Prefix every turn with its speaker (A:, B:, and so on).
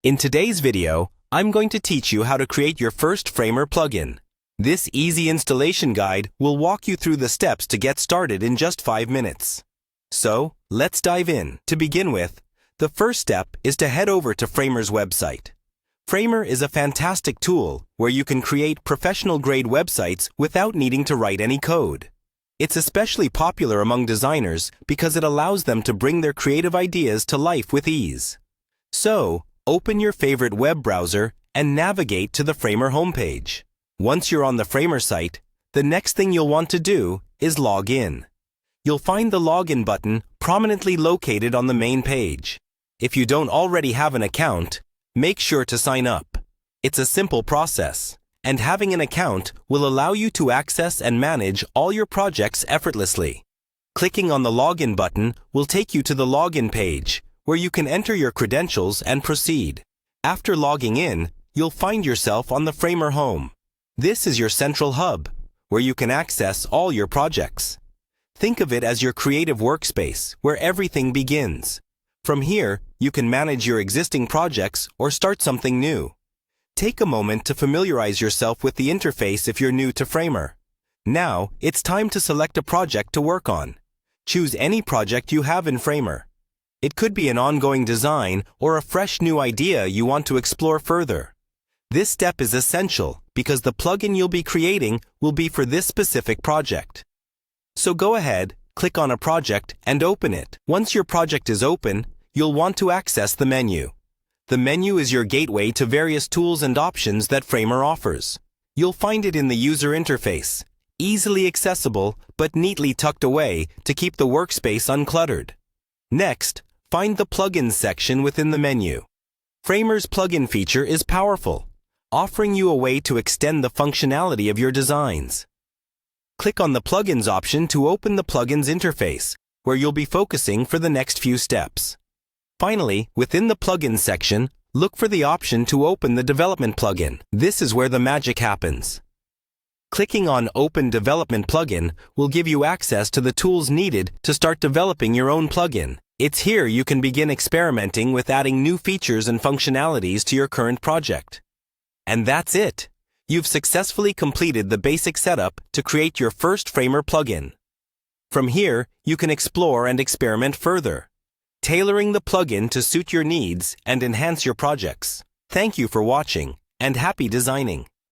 A: In today's video, I'm going to teach you how to create your first Framer plugin. This easy installation guide will walk you through the steps to get started in just 5 minutes. So, let's dive in. To begin with, the first step is to head over to Framer's website. Framer is a fantastic tool where you can create professional-grade websites without needing to write any code. It's especially popular among designers because it allows them to bring their creative ideas to life with ease. So, open your favorite web browser and navigate to the Framer homepage. Once you're on the Framer site, the next thing you'll want to do is log in. You'll find the login button prominently located on the main page. If you don't already have an account, make sure to sign up. It's a simple process, and having an account will allow you to access and manage all your projects effortlessly. Clicking on the login button will take you to the login page, where you can enter your credentials and proceed. After logging in, you'll find yourself on the Framer home. This is your central hub, where you can access all your projects. Think of it as your creative workspace, where everything begins. From here, you can manage your existing projects or start something new. Take a moment to familiarize yourself with the interface if you're new to Framer. Now, it's time to select a project to work on. Choose any project you have in Framer. It could be an ongoing design or a fresh new idea you want to explore further. This step is essential because the plugin you'll be creating will be for this specific project. So go ahead, click on a project and open it. Once your project is open, you'll want to access the menu. The menu is your gateway to various tools and options that Framer offers. You'll find it in the user interface, easily accessible but neatly tucked away to keep the workspace uncluttered. Next, find the Plugins section within the menu. Framer's plugin feature is powerful, offering you a way to extend the functionality of your designs. Click on the Plugins option to open the Plugins interface, where you'll be focusing for the next few steps. Finally, within the Plugins section, look for the option to open the Development plugin. This is where the magic happens. Clicking on Open Development plugin will give you access to the tools needed to start developing your own plugin. It's here you can begin experimenting with adding new features and functionalities to your current project. And that's it! You've successfully completed the basic setup to create your first Framer plugin. From here, you can explore and experiment further, tailoring the plugin to suit your needs and enhance your projects. Thank you for watching, and happy designing!